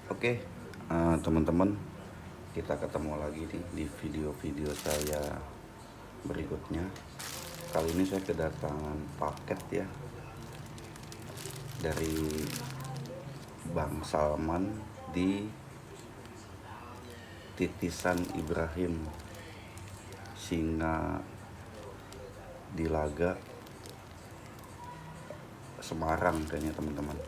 Oke, teman-teman, kita ketemu lagi nih di video-video saya berikutnya. Kali ini saya kedatangan paket ya dari Bang Salman di Titisan Ibrahim Singa Dilaga Semarang kayaknya teman-teman.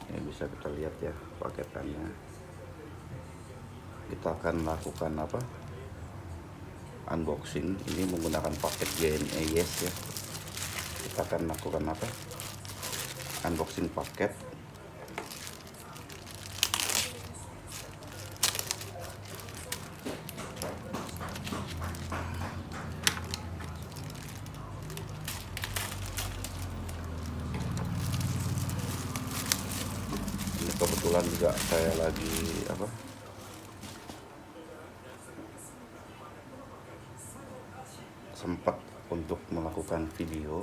Ya, bisa kita lihat ya paketannya. Kita akan lakukan unboxing. Ini menggunakan paket JNE Yes ya. Kita akan lakukan unboxing paket. Ini kebetulan juga saya lagi sempat untuk melakukan video,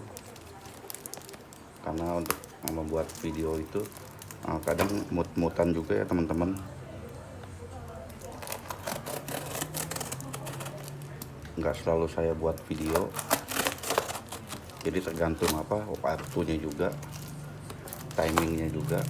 karena untuk membuat video itu kadang mut-mutan juga ya teman-teman. Nggak selalu saya buat video, jadi tergantung waktunya juga, timingnya juga.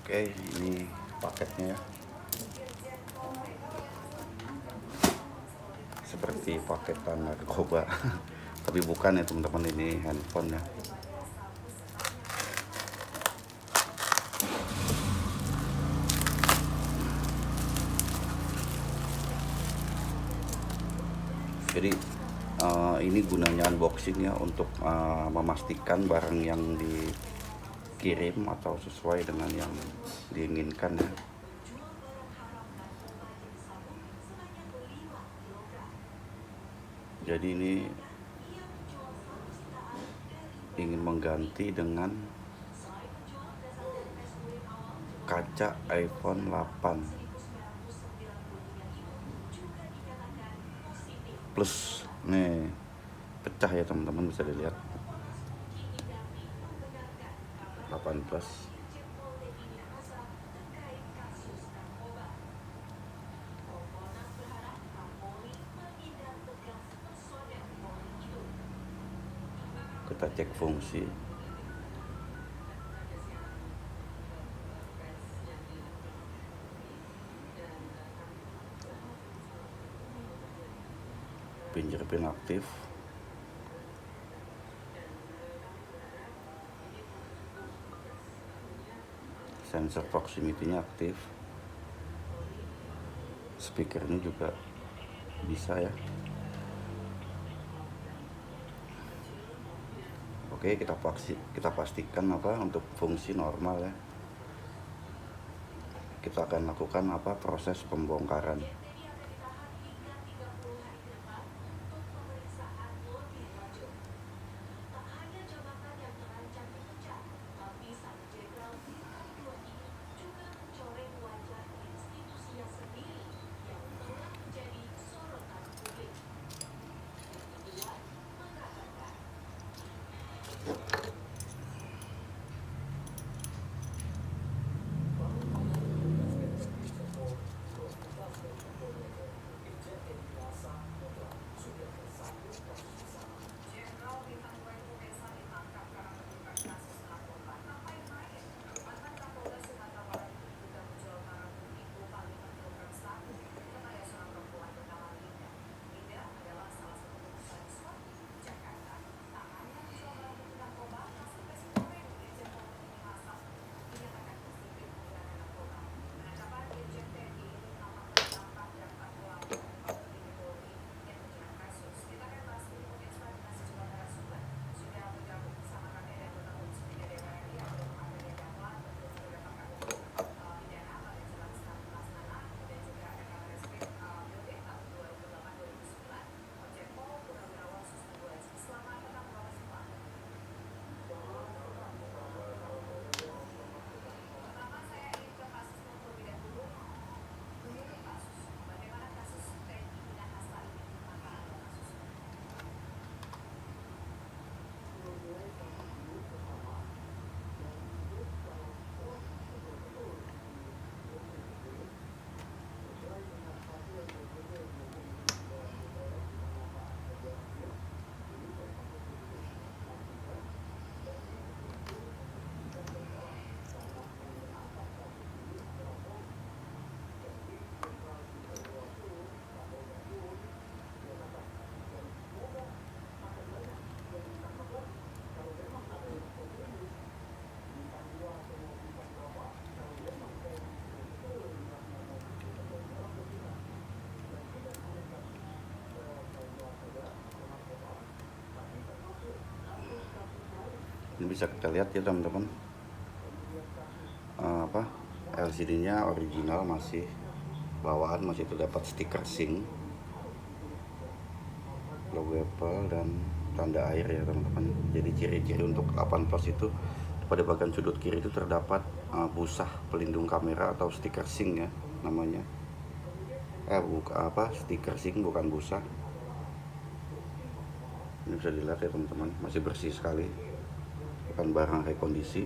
Oke, ini paketnya ya. Seperti paketan narkoba. Tapi bukan ya teman-teman, ini handphone ya. Jadi ini gunanya unboxing ya, untuk memastikan barang yang dikirim atau sesuai dengan yang diinginkan ya. Jadi ini ingin mengganti dengan kaca iPhone 8 Plus. Nih, pecah ya teman-teman, bisa dilihat 8 Plus. Kita cek fungsi. Fingerprint aktif. Sensor proximity-nya aktif. Speakernya juga bisa ya. Oke, kita pastikan untuk fungsi normal ya. Kita akan lakukan proses pembongkaran. bisa kita lihat ya teman-teman, LCD-nya original, masih bawaan masih terdapat stiker Sing, logo Apple dan tanda air ya teman-teman. Jadi ciri-ciri untuk 8 plus itu pada bagian sudut kiri itu terdapat busah pelindung kamera atau stiker Sing ya namanya. Stiker Sing, bukan busah. Ini bisa dilihat ya teman-teman, masih bersih sekali, bukan barang rekondisi.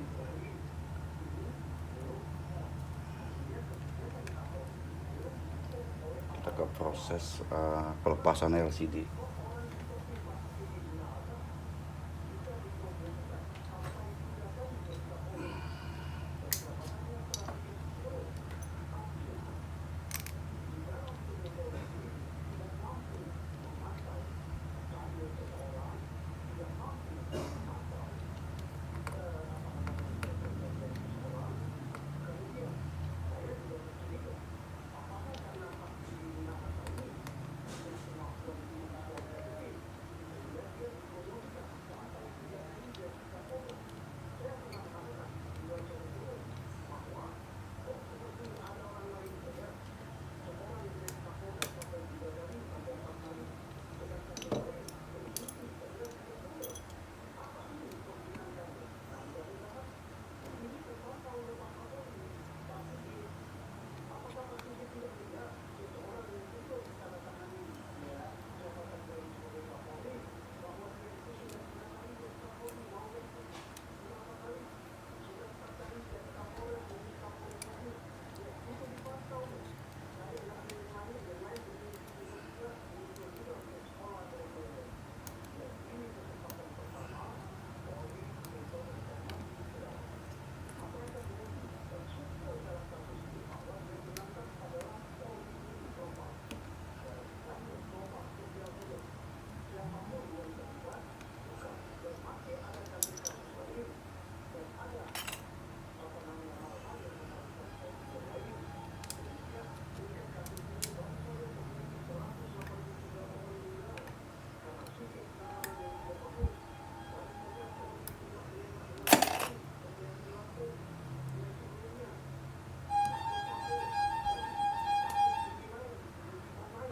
Kita ke proses pelepasan LCD.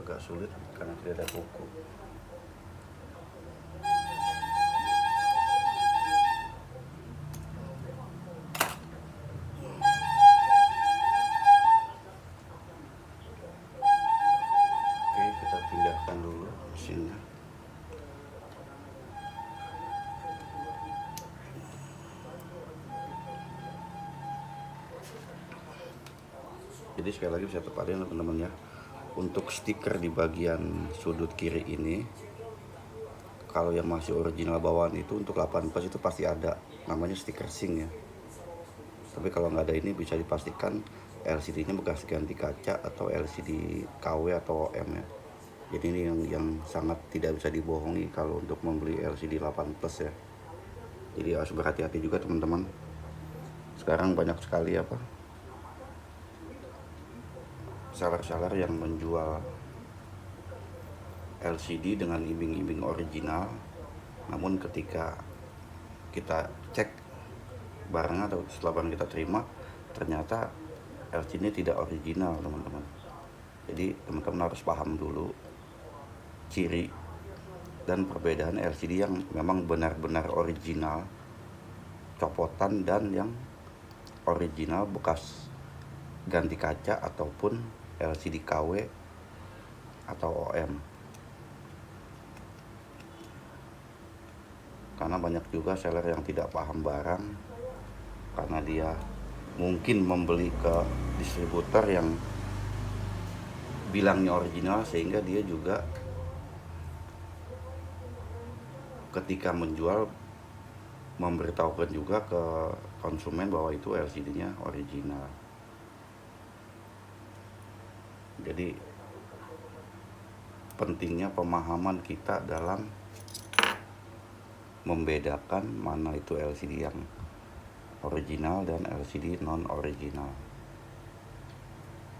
Agak sulit karena tidak ada buku. Oke, kita pindahkan dulu mesinnya. Jadi sekali lagi saya tepatin teman-teman ya, untuk stiker di bagian sudut kiri ini, kalau yang masih original bawaan itu untuk 8 plus itu pasti ada namanya stiker Sing ya. Tapi kalau nggak ada ini bisa dipastikan LCD-nya bekas ganti kaca atau LCD KW atau OM ya. Jadi ini yang sangat tidak bisa dibohongi kalau untuk membeli LCD 8 plus ya. Jadi harus berhati-hati juga teman-teman. Sekarang banyak sekali seller-seller yang menjual LCD dengan iming-iming original, namun ketika kita cek barangnya atau setelah barang kita terima, ternyata LCD ini tidak original teman-teman. Jadi teman-teman harus paham dulu ciri dan perbedaan LCD yang memang benar-benar original copotan dan yang original bekas ganti kaca ataupun LCD KW atau OM. Karena banyak juga seller yang tidak paham barang karena dia mungkin membeli ke distributor yang bilangnya original, sehingga dia juga ketika menjual memberitahukan juga ke konsumen bahwa itu LCD-nya original. Jadi pentingnya pemahaman kita dalam membedakan mana itu LCD yang original dan LCD non original.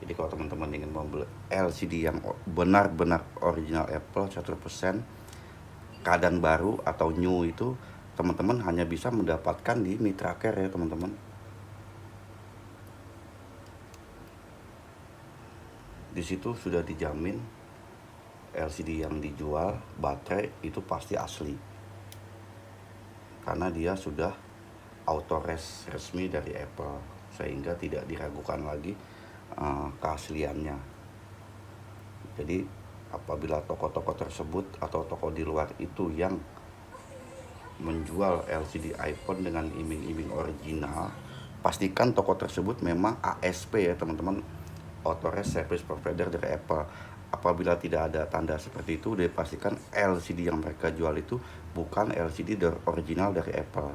Jadi kalau teman-teman ingin membeli LCD yang benar-benar original Apple 100% keadaan baru atau new, itu teman-teman hanya bisa mendapatkan di Mitra Care ya teman-teman. Di situ sudah dijamin LCD yang dijual baterai itu pasti asli, karena dia sudah auto-res resmi dari Apple, sehingga tidak diragukan lagi keasliannya. Jadi apabila toko-toko tersebut atau toko di luar itu yang menjual LCD iPhone dengan iming-iming original, pastikan toko tersebut memang ASP ya teman-teman, Authorized Service Provider dari Apple. Apabila tidak ada tanda seperti itu, dipastikan LCD yang mereka jual itu bukan LCD original dari Apple.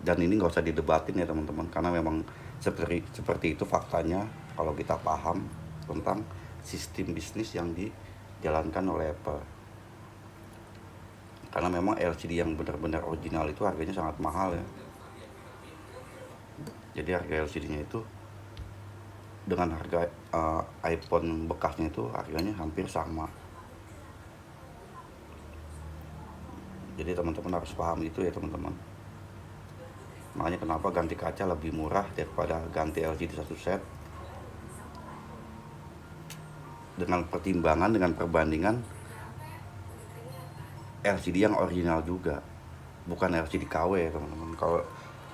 Dan ini nggak usah didebatin ya teman-teman, karena memang seperti itu faktanya kalau kita paham tentang sistem bisnis yang dijalankan oleh Apple. Karena memang LCD yang benar-benar original itu harganya sangat mahal ya. Jadi harga LCD-nya itu dengan harga iPhone bekasnya itu harganya hampir sama. Jadi teman-teman harus paham itu ya teman-teman. Makanya kenapa ganti kaca lebih murah daripada ganti LCD satu set. Dengan pertimbangan, dengan perbandingan LCD yang original juga, bukan LCD KW ya teman-teman. Kalau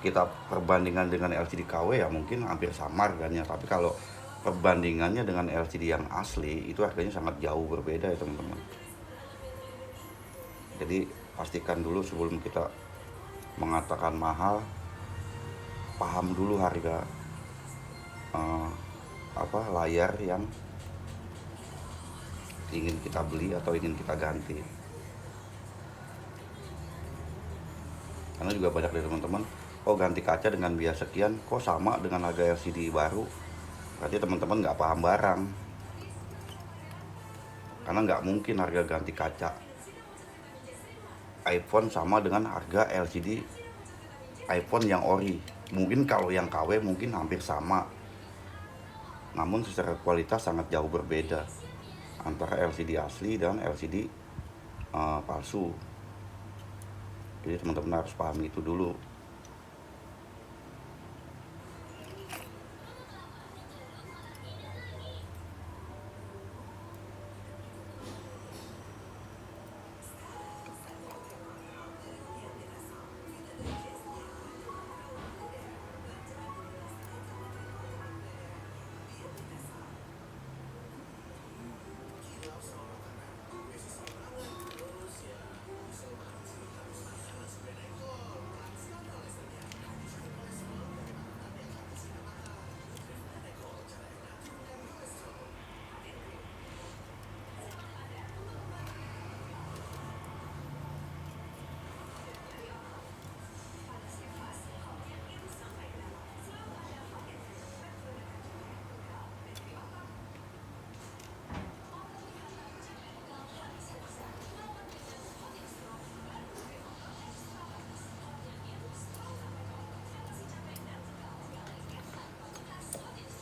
kita perbandingan dengan LCD KW ya mungkin hampir sama harganya, tapi kalau perbandingannya dengan LCD yang asli itu harganya sangat jauh berbeda ya teman-teman. Jadi pastikan dulu sebelum kita mengatakan mahal, paham dulu harga layar yang ingin kita beli atau ingin kita ganti. Karena juga banyak dari teman-teman, ganti kaca dengan biaya sekian kok sama dengan harga LCD baru. Berarti teman-teman nggak paham barang, karena nggak mungkin harga ganti kaca iPhone sama dengan harga LCD iPhone yang ori. Mungkin kalau yang KW mungkin hampir sama, namun secara kualitas sangat jauh berbeda antara LCD asli dan LCD palsu. Jadi teman-teman harus pahami itu dulu.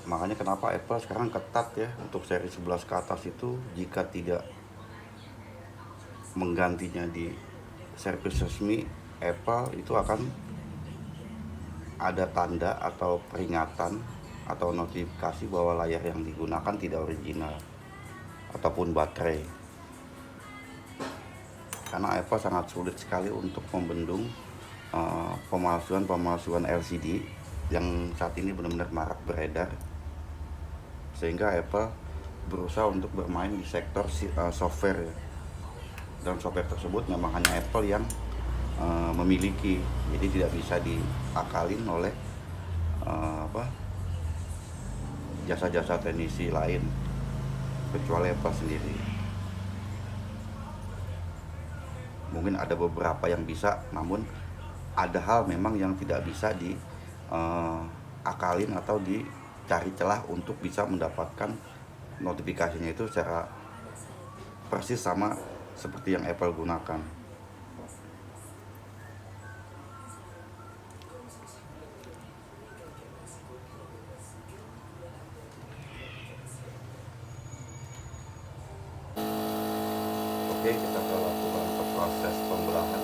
Makanya kenapa Apple sekarang ketat ya untuk seri 11 ke atas itu, jika tidak menggantinya di servis resmi Apple itu akan ada tanda atau peringatan atau notifikasi bahwa layar yang digunakan tidak original ataupun baterai. Karena Apple sangat sulit sekali untuk membendung pemalsuan LCD yang saat ini benar-benar marak beredar, sehingga Apple berusaha untuk bermain di sektor software ya. Dan software tersebut memang hanya Apple yang memiliki, jadi tidak bisa diakalin oleh jasa-jasa teknisi lain kecuali Apple sendiri. Mungkin ada beberapa yang bisa, namun ada hal memang yang tidak bisa diakalin atau dicari celah untuk bisa mendapatkan notifikasinya itu secara persis sama seperti yang Apple gunakan. Oke, kita akan lakukan proses pembelahan.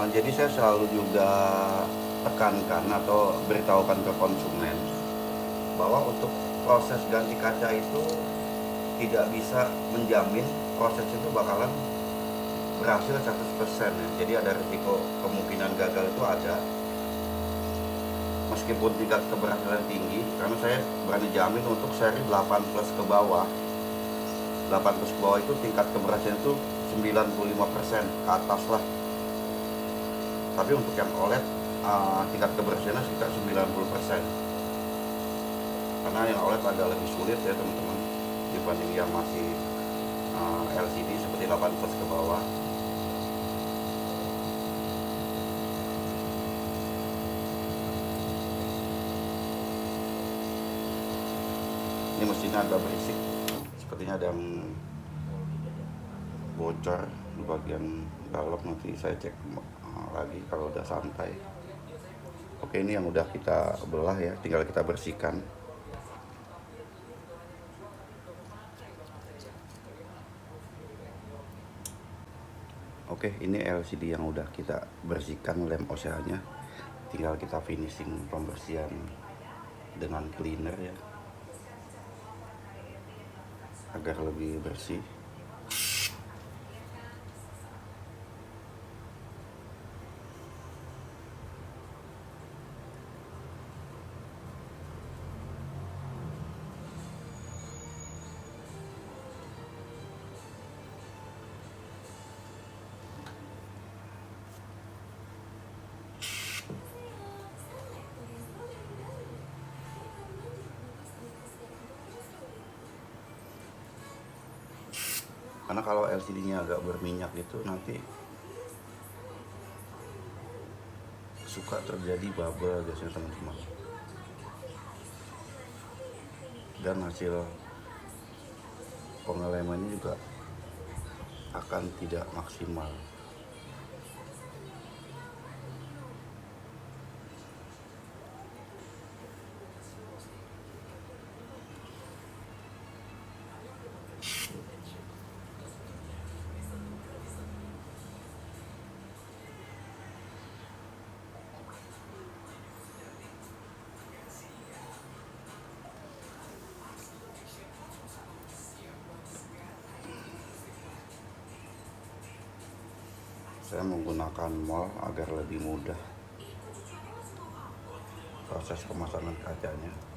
Jadi saya selalu juga tekankan atau beritahukan ke konsumen bahwa untuk proses ganti kaca itu tidak bisa menjamin proses itu bakalan berhasil 100% ya. Jadi ada risiko kemungkinan gagal itu ada. Meskipun tingkat keberhasilan tinggi, karena saya berani jamin untuk seri 8 plus ke bawah. 8 plus ke bawah itu tingkat keberhasilan itu 95% ke atas lah. Tapi untuk yang OLED tingkat keberhasilannya sekitar 90%. Karena yang OLED agak lebih sulit ya teman-teman dibanding yang masih LCD seperti 8 plus ke bawah. Ini mesinnya agak berisik, sepertinya ada yang bocor di bagian dalam. Nanti saya cek lagi kalau udah santai. Oke, ini yang udah kita belah ya, tinggal kita bersihkan. Oke, ini LCD yang udah kita bersihkan lem OCA-nya. Tinggal kita finishing pembersihan dengan cleaner ya, agar lebih bersih. Karena kalau LCD-nya agak berminyak gitu nanti suka terjadi bubble biasanya teman-teman. Dan hasil pengelemannya juga akan tidak maksimal. Saya menggunakan mol agar lebih mudah proses pemasangan kacanya.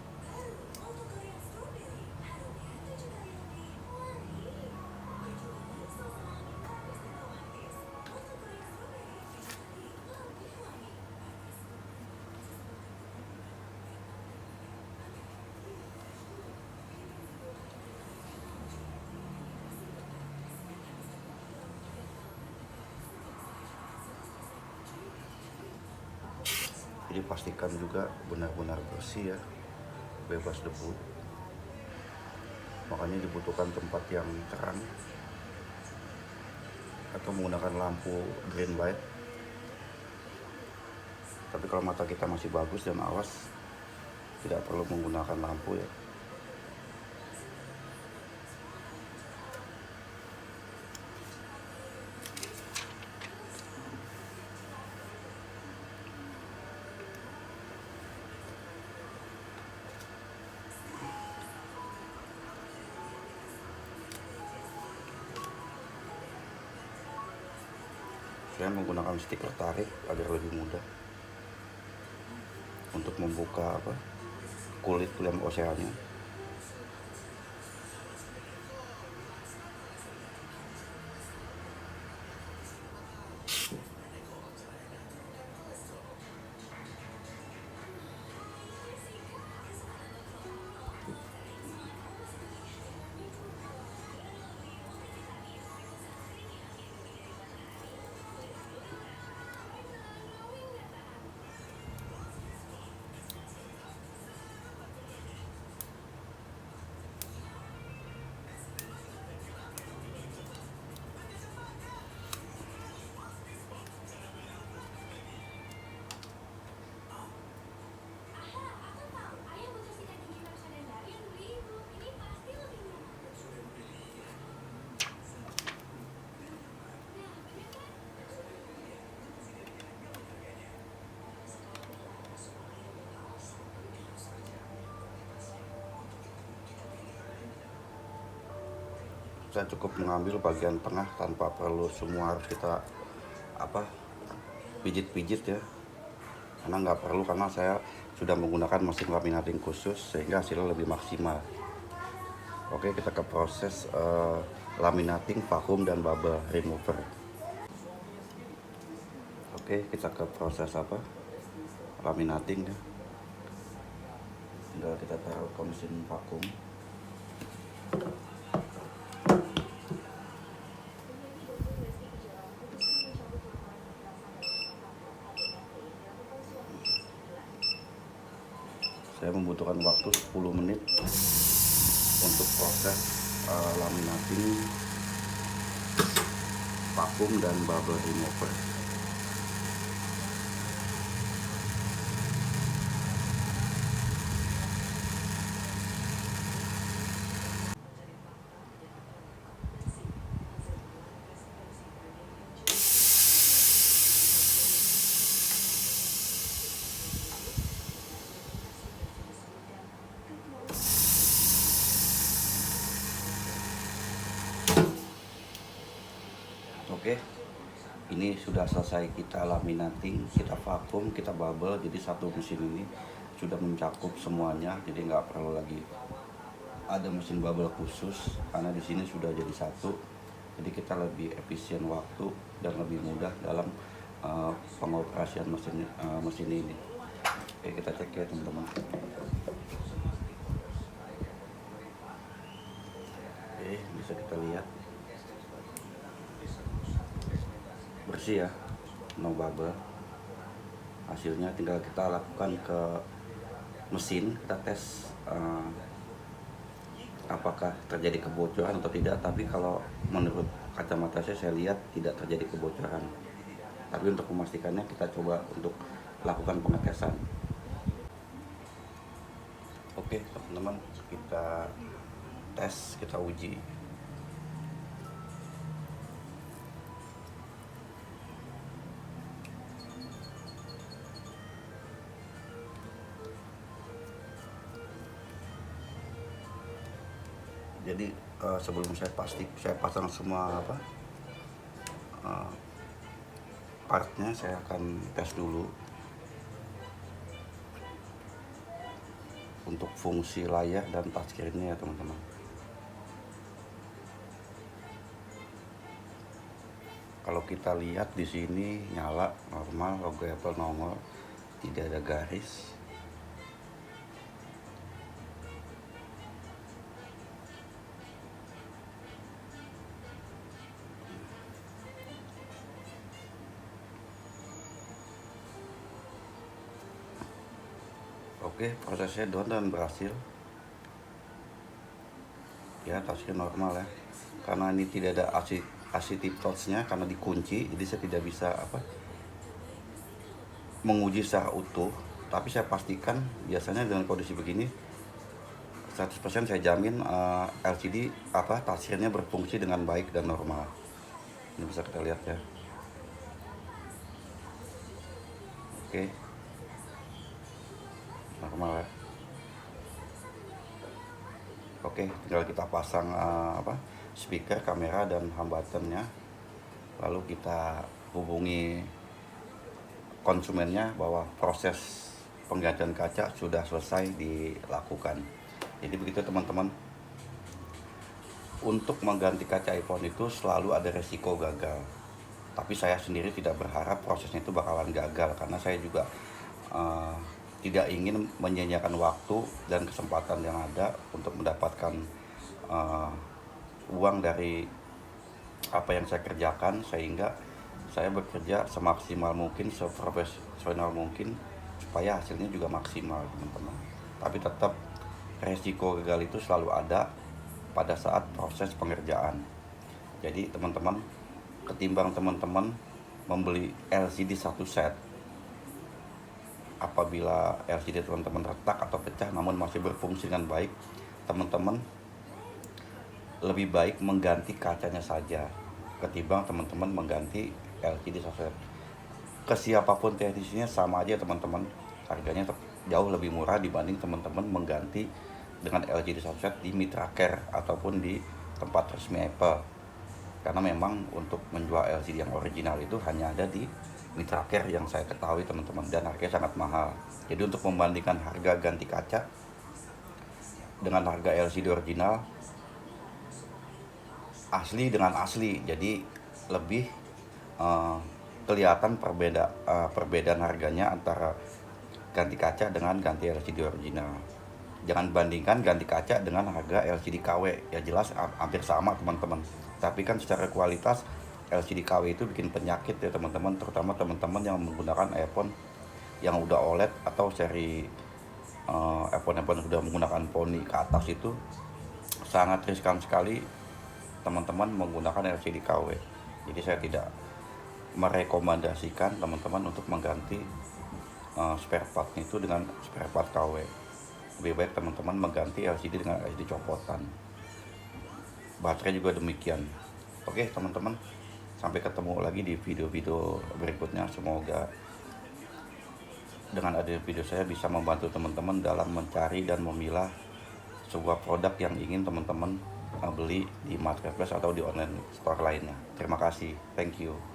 Jadi pastikan juga benar-benar bersih ya, bebas debu. Makanya dibutuhkan tempat yang terang atau menggunakan lampu green light. Tapi kalau mata kita masih bagus dan awas, tidak perlu menggunakan lampu ya. Saya menggunakan stiker tarik agar lebih mudah untuk membuka kulit lem OCA-nya. saya cukup mengambil bagian tengah tanpa perlu semua harus kita pijit-pijit ya, karena nggak perlu, karena saya sudah menggunakan mesin laminating khusus sehingga hasilnya lebih maksimal. Oke, kita ke proses laminating, vakum, dan bubble remover. Oke, kita ke proses laminating ya. Tinggal kita taruh ke mesin vakum. Saya membutuhkan waktu 10 menit untuk proses laminating, vakum, dan bubble remover. Oke, ini sudah selesai kita laminating, kita vakum, kita bubble. Jadi satu mesin ini sudah mencakup semuanya, jadi nggak perlu lagi ada mesin bubble khusus karena di sini sudah jadi satu. Jadi kita lebih efisien waktu dan lebih mudah dalam pengoperasian mesin ini. Oke, kita cek ya teman-teman. Oke, bisa kita lihat bersih ya, no bubble. Hasilnya tinggal kita lakukan ke mesin, kita tes apakah terjadi kebocoran atau tidak. Tapi kalau menurut kacamata saya lihat tidak terjadi kebocoran. Tapi untuk memastikannya kita coba untuk lakukan pengetesan. Oke teman-teman, kita tes, kita uji. Jadi sebelum saya pasang semua partnya, saya akan tes dulu untuk fungsi layar dan touchscreen-nya ya teman-teman. Kalau kita lihat di sini nyala normal, logo Apple nongol, tidak ada garis. Oke, prosesnya done dan berhasil. Ya, touchscreen normal ya. Karena ini tidak ada assistive touch-nya karena dikunci, jadi saya tidak bisa menguji secara utuh. Tapi saya pastikan biasanya dengan kondisi begini 100% saya jamin LCD touchscreen-nya berfungsi dengan baik dan normal. Ini bisa kita lihat ya. Oke. Normal ya. Oke, tinggal kita pasang speaker, kamera, dan home button-nya. Lalu kita hubungi konsumennya bahwa proses penggantian kaca sudah selesai dilakukan. Jadi begitu teman-teman. Untuk mengganti kaca iPhone itu selalu ada resiko gagal. Tapi saya sendiri tidak berharap prosesnya itu bakalan gagal, karena saya juga tidak ingin menyia-nyiakan waktu dan kesempatan yang ada untuk mendapatkan uang dari apa yang saya kerjakan, sehingga saya bekerja semaksimal mungkin, seprofesional mungkin supaya hasilnya juga maksimal teman-teman. Tapi tetap resiko gagal itu selalu ada pada saat proses pengerjaan. Jadi teman-teman, ketimbang teman-teman membeli LCD satu set, apabila LCD teman-teman retak atau pecah namun masih berfungsi dengan baik, teman-teman lebih baik mengganti kacanya saja ketimbang teman-teman mengganti LCD satu set. Ke siapapun teknisnya sama aja teman-teman, harganya jauh lebih murah dibanding teman-teman mengganti dengan LCD satu set di Mitra Care ataupun di tempat resmi Apple, karena memang untuk menjual LCD yang original itu hanya ada di Mitra Care yang saya ketahui teman-teman, dan harganya sangat mahal. Jadi untuk membandingkan harga ganti kaca dengan harga LCD original, asli dengan asli, jadi lebih kelihatan perbedaan harganya antara ganti kaca dengan ganti LCD original. Jangan bandingkan ganti kaca dengan harga LCD KW, ya jelas hampir sama teman-teman, tapi kan secara kualitas LCD KW itu bikin penyakit ya teman-teman, terutama teman-teman yang menggunakan iPhone yang udah OLED atau seri iPhone yang sudah menggunakan poni ke atas. Itu sangat riskan sekali teman-teman menggunakan LCD KW. Jadi saya tidak merekomendasikan teman-teman untuk mengganti spare part itu dengan spare part KW. Lebih baik teman-teman mengganti LCD dengan LCD copotan. Baterai juga demikian. Oke teman-teman, sampai ketemu lagi di video-video berikutnya. Semoga dengan adanya video saya bisa membantu teman-teman dalam mencari dan memilah sebuah produk yang ingin teman-teman beli di marketplace atau di online store lainnya. Terima kasih, thank you.